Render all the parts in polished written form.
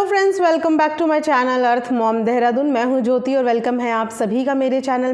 Friends, welcome back to my channel earth mom Dehradun. मैं हूं ज्योति और वेलकम है आप सभी का मेरे चैनल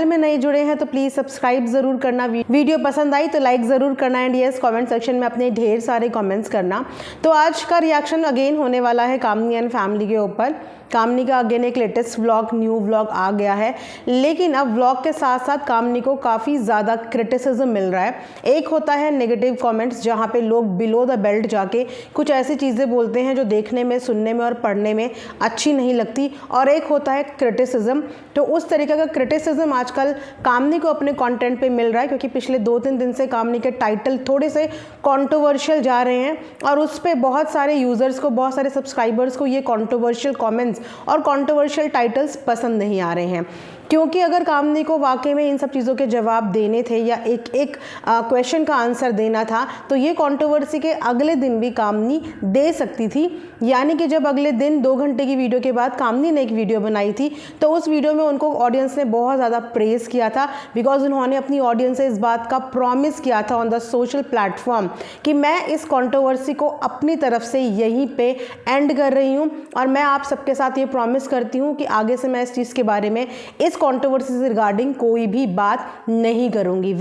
में नए जुड़े हैं तो प्लीज़ सब्सक्राइब ज़रूर करना। वीडियो पसंद आई तो लाइक ज़रूर करना एंड यस कमेंट सेक्शन में अपने ढेर सारे कमेंट्स करना। तो आज का रिएक्शन अगेन होने वाला है कामनी एंड फैमिली के ऊपर। कामनी का अगेन एक लेटेस्ट न्यू व्लॉग आ गया है, लेकिन अब व्लॉग के साथ साथ कामनी को काफ़ी ज़्यादा क्रिटिसिज्म मिल रहा है। एक होता है नेगेटिव कमेंट्स जहाँ पे लोग बिलो द बेल्ट जाके कुछ ऐसी चीज़ें बोलते हैं जो देखने में, सुनने में और पढ़ने में अच्छी नहीं लगती, और एक होता है क्रिटिसिज्म। तो उस तरीके का क्रिटिसिज्म आजकल कामनी को अपने कंटेंट पे मिल रहा है, क्योंकि पिछले 2-3 दिन से कामनी के टाइटल थोड़े से कंट्रोवर्शियल जा रहे हैं और उस पर बहुत सारे यूज़र्स को, बहुत सारे सब्सक्राइबर्स को ये कंट्रोवर्शियल कमेंट्स और कंट्रोवर्शियल टाइटल्स पसंद नहीं आ रहे हैं। क्योंकि अगर कामनी को वाकई में इन सब चीज़ों के जवाब देने थे या एक क्वेश्चन का आंसर देना था तो ये कंट्रोवर्सी के अगले दिन भी कामनी दे सकती थी। यानी कि जब अगले दिन 2 घंटे की वीडियो के बाद कामनी ने एक वीडियो बनाई थी तो उस वीडियो में उनको ऑडियंस ने बहुत ज़्यादा प्रेज़ किया था, बिकॉज उन्होंने अपनी ऑडियंस से इस बात का प्रॉमिस किया था ऑन द सोशल प्लेटफॉर्म कि मैं इस कंट्रोवर्सी को अपनी तरफ से यहीं पे एंड कर रही हूँ और मैं आप सबके साथ ये प्रॉमिस करती हूँ कि आगे से मैं इस चीज़ के बारे में, इस कंट्रोवर्सी से रिगार्डिंग कोई भी बात नहीं करूंगी।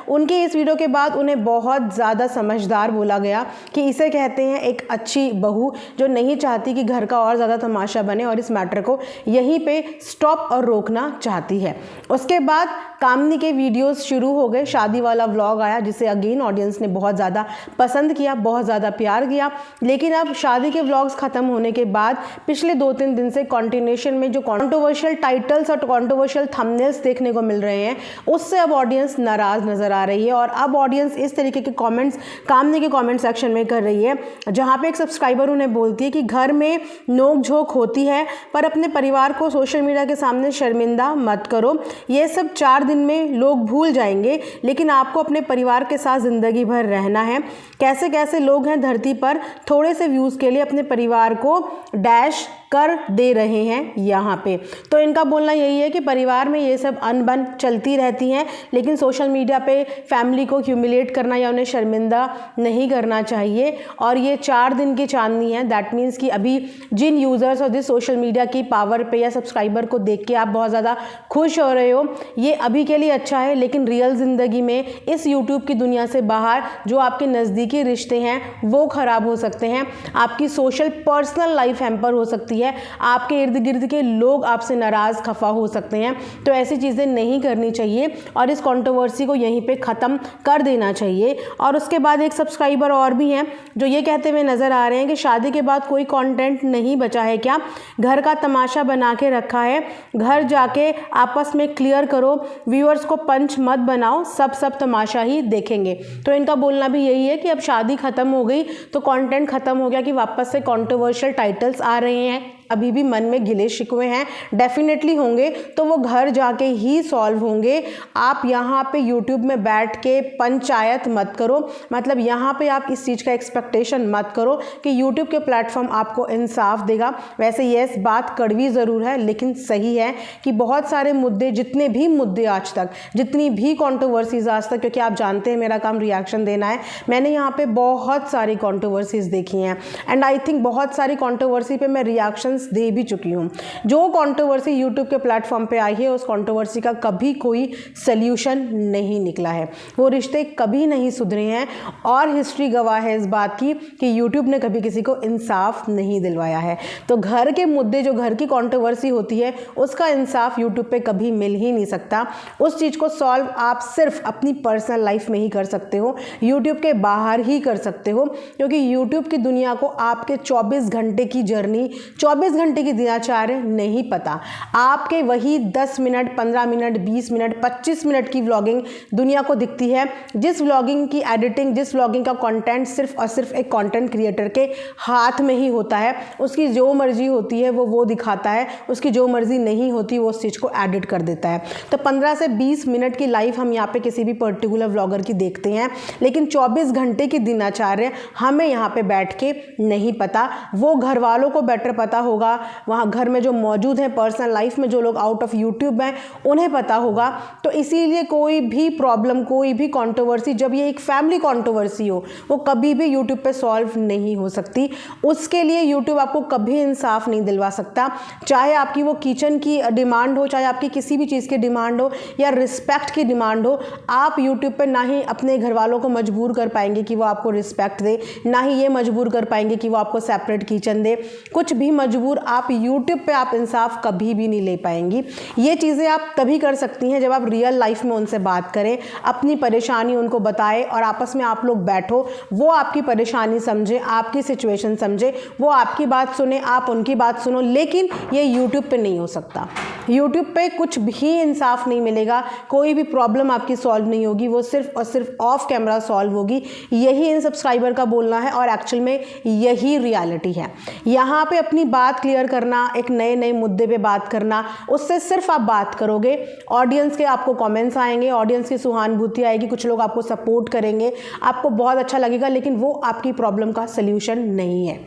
उनके इस वीडियो के बाद उन्हें बहुत ज़्यादा समझदार बोला गया कि इसे कहते हैं एक अच्छी बहू जो नहीं चाहती कि घर का और ज़्यादा तमाशा बने और इस मैटर को यहीं पे स्टॉप और रोकना चाहती है। उसके बाद कामनी के वीडियोस शुरू हो गए। शादी वाला व्लॉग आया जिसे अगेन ऑडियंस ने बहुत ज़्यादा पसंद किया, बहुत ज़्यादा प्यार किया। लेकिन अब शादी के व्लॉग्स ख़त्म होने के बाद पिछले 2-3 दिन से कंटिन्यूएशन में जो कंट्रोवर्शियल टाइटल्स और कंट्रोवर्शियल थंबनेल्स देखने को मिल रहे हैं उससे अब ऑडियंस नाराज़ नज़र आ रही है। और अब ऑडियंस इस तरीके के कमेंट्स कामनी के कमेंट सेक्शन में कर रही है, जहाँ पे एक सब्सक्राइबर उन्हें बोलती है कि घर में नोक झोंक होती है पर अपने परिवार को सोशल मीडिया के सामने शर्मिंदा मत करो। ये सब 4 दिन में लोग भूल जाएंगे, लेकिन आपको अपने परिवार के साथ ज़िंदगी भर रहना है। कैसे कैसे लोग हैं धरती पर थोड़े से व्यूज़ के लिए अपने परिवार को डैश कर दे रहे हैं यहाँ पे। तो इनका बोलना यही है कि परिवार में ये सब अनबन चलती रहती हैं, लेकिन सोशल मीडिया पे फैमिली को ह्यूमिलेट करना या उन्हें शर्मिंदा नहीं करना चाहिए। और ये 4 दिन की चांदनी है। दैट मीन्स कि अभी जिन यूज़र्स और जिस सोशल मीडिया की पावर पे या सब्सक्राइबर को देख के आप बहुत ज़्यादा खुश हो रहे हो, ये अभी के लिए अच्छा है, लेकिन रियल ज़िंदगी में इस यूट्यूब की दुनिया से बाहर जो आपके नज़दीकी रिश्ते हैं वो ख़राब हो सकते हैं। आपकी सोशल पर्सनल लाइफ हैम्पर हो सकती है, आपके इर्द गिर्द के लोग आपसे नाराज़ खफा हो सकते हैं। तो ऐसी चीज़ें नहीं करनी चाहिए और इस कंट्रोवर्सी को यहीं पे ख़त्म कर देना चाहिए। और उसके बाद एक सब्सक्राइबर और भी हैं जो ये कहते हुए नज़र आ रहे हैं कि शादी के बाद कोई कंटेंट नहीं बचा है क्या? घर का तमाशा बना के रखा है, घर जाके आपस में क्लियर करो, व्यूअर्स को पंच मत बनाओ, सब तमाशा ही देखेंगे। तो इनका बोलना भी यही है कि अब शादी ख़त्म हो गई तो कंटेंट ख़त्म हो गया कि वापस से कंट्रोवर्शियल टाइटल्स आ रहे हैं। अभी भी मन में गिले शिकवे हैं, डेफिनेटली होंगे, तो वो घर जाके ही सॉल्व होंगे। आप यहाँ पे यूट्यूब में बैठ के पंचायत मत करो, मतलब यहाँ पे आप इस चीज़ का एक्सपेक्टेशन मत करो कि यूट्यूब के प्लेटफॉर्म आपको इंसाफ देगा। वैसे ये बात कड़वी ज़रूर है लेकिन सही है कि बहुत सारे मुद्दे, जितने भी मुद्दे आज तक, जितनी भी कॉन्ट्रोवर्सीज आज तक, क्योंकि आप जानते हैं मेरा काम रिएक्शन देना है, मैंने यहाँ पे बहुत सारी कॉन्ट्रोवर्सीज देखी हैं एंड आई थिंक बहुत सारी कॉन्ट्रोवर्सी पे मैं रिएक्शन दे भी चुकी हूँ। जो कंट्रोवर्सी यूट्यूब के प्लेटफॉर्म पे आई है उस कंट्रोवर्सी का कभी कोई सल्यूशन नहीं निकला है, वो रिश्ते कभी नहीं सुधरे हैं और हिस्ट्री गवाह है इस बात की कि यूट्यूब ने कभी किसी को इंसाफ नहीं दिलवाया है। तो घर के मुद्दे, जो घर की कंट्रोवर्सी होती है, उसका इंसाफ यूट्यूब पे कभी मिल ही नहीं सकता। उस चीज़ को सॉल्व आप सिर्फ अपनी पर्सनल लाइफ में ही कर सकते हो, यूट्यूब के बाहर ही कर सकते हो, क्योंकि यूट्यूब की दुनिया को आपके 24 घंटे की जर्नी, 24 घंटे की दिनचर्या नहीं पता। आपके वही 10 मिनट, 15 मिनट, 20 मिनट, 25 मिनट की व्लॉगिंग दुनिया को दिखती है, जिस व्लॉगिंग की एडिटिंग, जिस व्लॉगिंग का कंटेंट सिर्फ और सिर्फ एक कंटेंट क्रिएटर के हाथ में ही होता है। उसकी जो मर्जी होती है वो दिखाता है, उसकी जो मर्जी नहीं होती वो उस चीज़ को एडिट कर देता है। तो 15 से 20 मिनट की लाइफ हम यहाँ पे किसी भी पर्टिकुलर व्लॉगर की देखते हैं, लेकिन 24 घंटे की दिनचर्या हमें यहाँ पे बैठ के नहीं पता। वो घर वालों को बेटर पता होगा होगा, वहाँ घर में जो मौजूद हैं, पर्सनल लाइफ में जो लोग आउट ऑफ यूट्यूब हैं उन्हें पता होगा। तो इसीलिए कोई भी प्रॉब्लम, कोई भी कंट्रोवर्सी, जब ये एक फैमिली कंट्रोवर्सी हो, वो कभी भी यूट्यूब पे सॉल्व नहीं हो सकती। उसके लिए यूट्यूब आपको कभी इंसाफ नहीं दिलवा सकता। चाहे आपकी वो किचन की डिमांड हो, चाहे आपकी किसी भी चीज़ की डिमांड हो या रिस्पेक्ट की डिमांड हो, आप यूट्यूब पे ना ही अपने घर वालों को मजबूर कर पाएंगे कि वो आपको रिस्पेक्ट दे, ना ही ये मजबूर कर पाएंगे कि वो आपको सेपरेट किचन दे। कुछ भी मजबूर आप यूट्यूब पे आप इंसाफ कभी भी नहीं ले पाएंगी। ये चीज़ें आप तभी कर सकती हैं जब आप रियल लाइफ में उनसे बात करें, अपनी परेशानी उनको बताएं और आपस में आप लोग बैठो, वो आपकी परेशानी समझे, आपकी सिचुएशन समझे, वो आपकी बात सुने, आप उनकी बात सुनो। लेकिन ये यूट्यूब पे नहीं हो सकता। यूट्यूब पे कुछ भी इंसाफ नहीं मिलेगा, कोई भी प्रॉब्लम आपकी सॉल्व नहीं होगी, वो सिर्फ और सिर्फ ऑफ कैमरा सॉल्व होगी। यही इन सब्सक्राइबर का बोलना है और एक्चुअल में यही रियलिटी है। यहाँ पे अपनी बात क्लियर करना, एक नए नए मुद्दे पे बात करना, उससे सिर्फ आप बात करोगे, ऑडियंस के आपको कमेंट्स आएंगे, ऑडियंस की सहानुभूति आएगी, कुछ लोग आपको सपोर्ट करेंगे, आपको बहुत अच्छा लगेगा, लेकिन वो आपकी प्रॉब्लम का सल्यूशन नहीं है।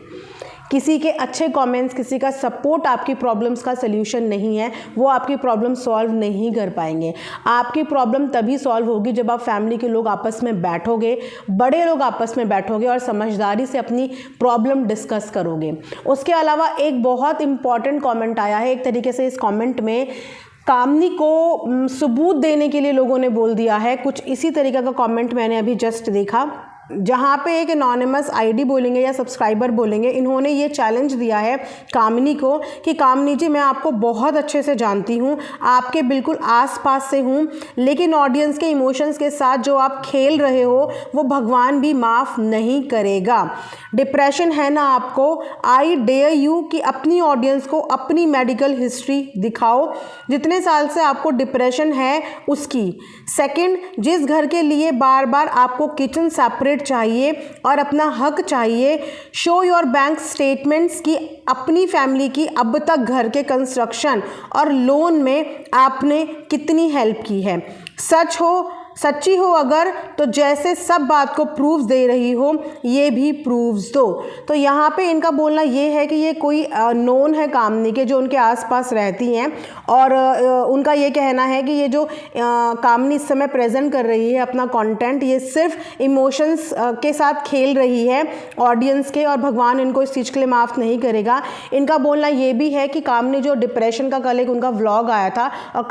किसी के अच्छे कमेंट्स, किसी का सपोर्ट आपकी प्रॉब्लम्स का सल्यूशन नहीं है, वो आपकी प्रॉब्लम सॉल्व नहीं कर पाएंगे। आपकी प्रॉब्लम तभी सॉल्व होगी जब आप फैमिली के लोग आपस में बैठोगे, बड़े लोग आपस में बैठोगे और समझदारी से अपनी प्रॉब्लम डिस्कस करोगे। उसके अलावा एक बहुत इंपॉर्टेंट कमेंट आया है। एक तरीके से इस कमेंट में कामनी को सबूत देने के लिए लोगों ने बोल दिया है। कुछ इसी तरीके का कमेंट मैंने अभी जस्ट देखा, जहाँ पे एक एनोनिमस आईडी बोलेंगे या सब्सक्राइबर बोलेंगे, इन्होंने ये चैलेंज दिया है कामनी को कि कामनी जी, मैं आपको बहुत अच्छे से जानती हूँ, आपके बिल्कुल आसपास से हूँ, लेकिन ऑडियंस के इमोशंस के साथ जो आप खेल रहे हो वो भगवान भी माफ़ नहीं करेगा। डिप्रेशन है ना आपको, आई डेयर यू कि अपनी ऑडियंस को अपनी मेडिकल हिस्ट्री दिखाओ, जितने साल से आपको डिप्रेशन है उसकी। सेकंड, जिस घर के लिए बार बार आपको किचन सेपरेट चाहिए और अपना हक चाहिए, शो योर बैंक स्टेटमेंट्स की अपनी फैमिली की अब तक घर के कंस्ट्रक्शन और लोन में आपने कितनी हेल्प की है। सच्ची हो अगर तो जैसे सब बात को प्रूफ्स दे रही हो, ये भी प्रूफ्स दो। तो यहाँ पे इनका बोलना ये है कि ये कोई नोन है कामनी के, जो उनके आसपास रहती हैं, और उनका ये कहना है कि ये जो कामनी इस समय प्रेजेंट कर रही है अपना कंटेंट, ये सिर्फ इमोशंस के साथ खेल रही है ऑडियंस के, और भगवान इनको इस चीज़ के लिए माफ़ नहीं करेगा। इनका बोलना ये भी है कि कामनी जो डिप्रेशन का कल एक उनका व्लॉग आया था, और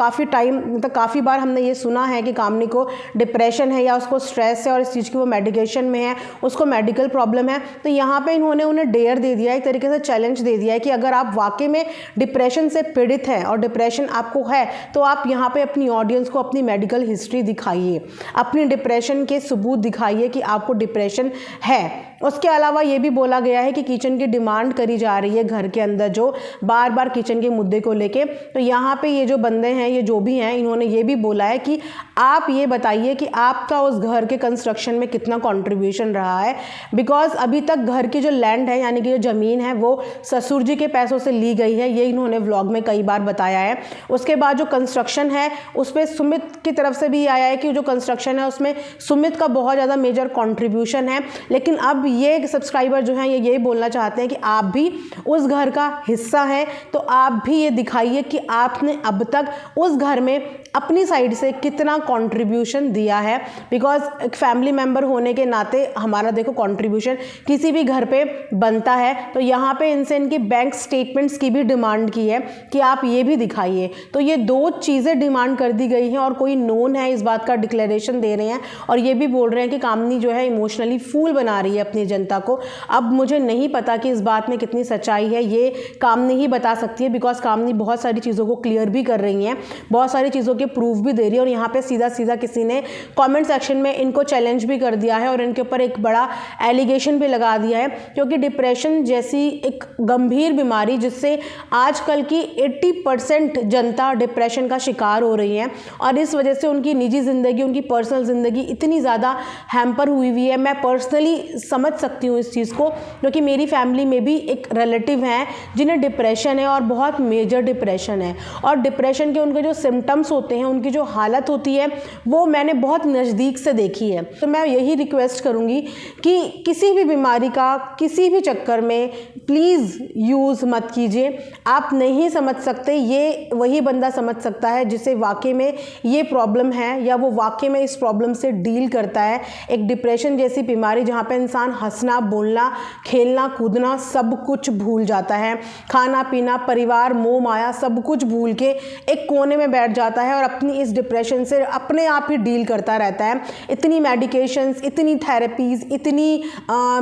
काफ़ी बार हमने ये सुना है कि कामनी को डिप्रेशन है या उसको स्ट्रेस है और इस चीज़ की वो मेडिकेशन में है, उसको मेडिकल प्रॉब्लम है। तो यहाँ पे इन्होंने उन्हें डेयर दे दिया है, एक तरीके से चैलेंज दे दिया है कि अगर आप वाकई में डिप्रेशन से पीड़ित हैं और डिप्रेशन आपको है, तो आप यहाँ पे अपनी ऑडियंस को अपनी मेडिकल हिस्ट्री दिखाइए, अपनी डिप्रेशन के सबूत दिखाइए कि आपको डिप्रेशन है। उसके अलावा ये भी बोला गया है कि किचन की डिमांड करी जा रही है घर के अंदर, जो बार बार किचन के मुद्दे को लेके। तो यहाँ पे ये जो बंदे हैं, ये जो भी हैं, इन्होंने ये भी बोला है कि आप ये बताइए कि आपका उस घर के कंस्ट्रक्शन में कितना कंट्रीब्यूशन रहा है, बिकॉज अभी तक घर की जो लैंड है, यानी कि जो ज़मीन है, वो ससुर जी के पैसों से ली गई है। ये इन्होंने व्लॉग में कई बार बताया है। उसके बाद जो कंस्ट्रक्शन है उस पर सुमित की तरफ से भी आया है कि जो कंस्ट्रक्शन है उसमें सुमित का बहुत ज़्यादा मेजर कॉन्ट्रीब्यूशन है। लेकिन अब ये सब्सक्राइबर जो हैं ये बोलना चाहते हैं कि आप भी उस घर का हिस्सा हैं, तो आप भी ये दिखाइए कि आपने अब तक उस घर में अपनी साइड से कितना कंट्रीब्यूशन दिया है। बिकॉज एक फैमिली मेम्बर होने के नाते हमारा देखो कंट्रीब्यूशन किसी भी घर पे बनता है। तो यहाँ पे इनसे इनकी बैंक स्टेटमेंट्स की भी डिमांड की है कि आप ये भी दिखाइए। तो ये दो चीज़ें डिमांड कर दी गई हैं, और कोई नोन है इस बात का डिक्लेरेशन दे रहे हैं, और ये भी बोल रहे हैं कि कामनी जो है इमोशनली फूल बना रही है अपनी जनता को। अब मुझे नहीं पता कि इस बात में कितनी सच्चाई है, ये कामनी ही बता सकती है, बिकॉज कामनी बहुत सारी चीज़ों को क्लियर भी कर रही हैं, बहुत सारी चीज़ों के प्रूफ भी दे रही है। और यहाँ पे सीधा सीधा किसी ने कमेंट सेक्शन में इनको चैलेंज भी कर दिया है और इनके ऊपर एक बड़ा एलिगेशन भी लगा दिया है, क्योंकि डिप्रेशन जैसी एक गंभीर बीमारी जिससे आजकल की 80% जनता डिप्रेशन का शिकार हो रही है, और इस वजह से उनकी निजी ज़िंदगी, उनकी पर्सनल ज़िंदगी इतनी ज़्यादा हैम्पर हुई है। मैं पर्सनली समझ सकती हूँ इस चीज़ को, क्योंकि मेरी फैमिली में भी एक रिलेटिव हैं जिन्हें डिप्रेशन है और बहुत मेजर डिप्रेशन है, और डिप्रेशन के उनके जो सिम्टम्स होते हैं, उनकी जो हालत होती है वो मैंने बहुत नज़दीक से देखी है। तो मैं यही रिक्वेस्ट करूँगी कि किसी भी बीमारी का किसी भी चक्कर में प्लीज़ यूज़ मत कीजिए। आप नहीं समझ सकते, ये वही बंदा समझ सकता है जिसे वाकई में ये प्रॉब्लम है या वो वाकई में इस प्रॉब्लम से डील करता है। एक डिप्रेशन जैसी बीमारी जहाँ पे इंसान हंसना, बोलना, खेलना, कूदना सब कुछ भूल जाता है, खाना पीना, परिवार, मोह माया सब कुछ भूल के एक कोने में बैठ जाता है और अपनी इस डिप्रेशन से अपने आप ही डील करता रहता है। इतनी मेडिकेशंस, इतनी थेरेपीज़, इतनी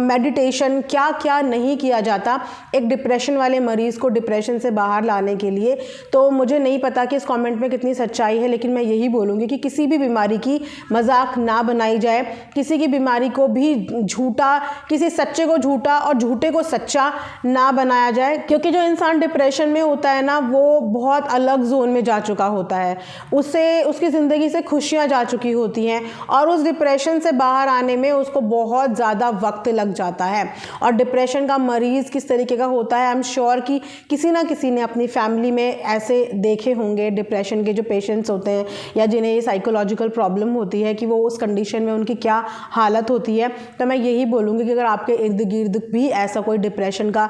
मेडिटेशन, क्या क्या नहीं किया जाता एक डिप्रेशन वाले मरीज़ को डिप्रेशन से बाहर लाने के लिए। तो मुझे नहीं पता कि इस कमेंट में कितनी सच्चाई है, लेकिन मैं यही बोलूँगी कि किसी भी बीमारी की मजाक ना बनाई जाए, किसी की बीमारी को भी झूठा, किसी सच्चे को झूठा और झूठे को सच्चा ना बनाया जाए, क्योंकि जो इंसान डिप्रेशन में होता है ना, वो बहुत अलग जोन में जा चुका होता है, उससे उसकी ज़िंदगी से खुशियाँ जा चुकी होती हैं और उस डिप्रेशन से बाहर आने में उसको बहुत ज़्यादा वक्त लग जाता है। और डिप्रेशन का मरीज़ किस तरीके का होता है, आई एम श्योर कि किसी ना किसी ने अपनी फैमिली में ऐसे देखे होंगे डिप्रेशन के जो पेशेंट्स होते हैं या जिन्हें ये साइकोलॉजिकल प्रॉब्लम होती है कि वो उस कंडीशन में उनकी क्या हालत होती है। तो मैं यही बोलूँगी कि अगर आपके इर्द गिर्द भी ऐसा कोई डिप्रेशन का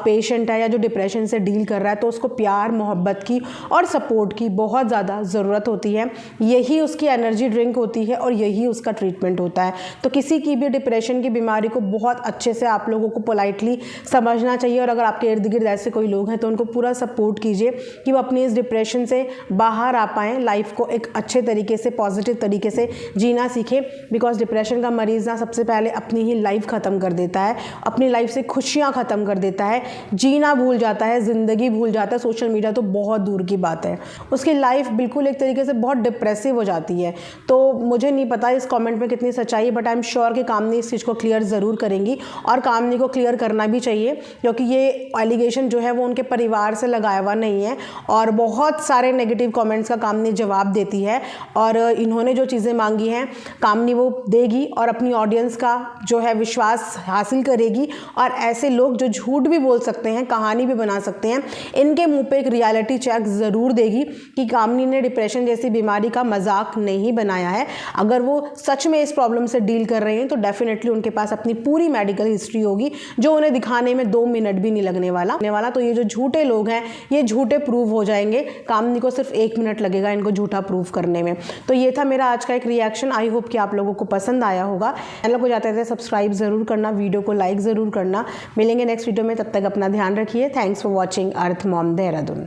पेशेंट है या जो डिप्रेशन से डील कर रहा है, तो उसको प्यार, मोहब्बत की और सपोर्ट की बहुत ज़्यादा ज़रूरत होती है। यही उसकी एनर्जी ड्रिंक होती है और यही उसका ट्रीटमेंट होता है। तो किसी की भी डिप्रेशन की बीमारी को बहुत अच्छे से आप लोगों को पोलाइटली समझना चाहिए, और अगर आपके इर्द गिर्द ऐसे कोई लोग हैं तो उनको पूरा सपोर्ट कीजिए कि वो अपनी इस डिप्रेशन से बाहर आ पाएँ, लाइफ को एक अच्छे तरीके से, पॉजिटिव तरीके से जीना सीखें। बिकॉज डिप्रेशन का मरीज़ ना सबसे पहले अपनी ही लाइफ ख़त्म कर देता है, अपनी लाइफ से खुशियाँ ख़त्म कर देता है, जीना भूल जाता है, ज़िंदगी भूल जाता है। सोशल मीडिया तो बहुत दूर की बात है, उसकी लाइफ बिल्कुल एक तरीके से बहुत डिप्रेसिव हो जाती है। तो मुझे नहीं पता इस कमेंट में कितनी सच्चाई है, बट आई एम श्योर कि कामनी इस चीज़ को क्लियर ज़रूर करेंगी और कामनी को क्लियर करना भी चाहिए, क्योंकि ये एलिगेशन जो है वो उनके परिवार से लगाया हुआ नहीं है और बहुत सारे नेगेटिव कमेंट्स का कामनी जवाब देती है और इन्होंने जो चीज़ें मांगी हैं कामनी वो देगी और अपनी ऑडियंस का जो है विश्वास हासिल करेगी। और ऐसे लोग जो झूठ भी बोल सकते हैं, कहानी भी बना सकते हैं, इनके मुंह पे एक रियलिटी चेक ज़रूर देगी कि कामनी ने डिप्रेशन जैसी बीमारी का मजाक नहीं बनाया है। अगर वो सच में इस प्रॉब्लम से डील कर रहे हैं तो डेफिनेटली उनके पास अपनी पूरी मेडिकल हिस्ट्री होगी, जो उन्हें दिखाने में 2 मिनट भी नहीं लगने वाला। तो ये जो झूठे लोग हैं ये झूठे प्रूव हो जाएंगे, कामनी को सिर्फ 1 मिनट लगेगा इनको झूठा प्रूव करने में। तो ये था मेरा आज का एक रिएक्शन। आई होप कि आप लोगों को पसंद आया होगा। चैनल को जाते थे सब्सक्राइब ज़रूर करना, वीडियो को लाइक ज़रूर करना। मिलेंगे नेक्स्ट वीडियो में, तब तक अपना ध्यान रखिए। Thanks for watching earth mom Dehradun.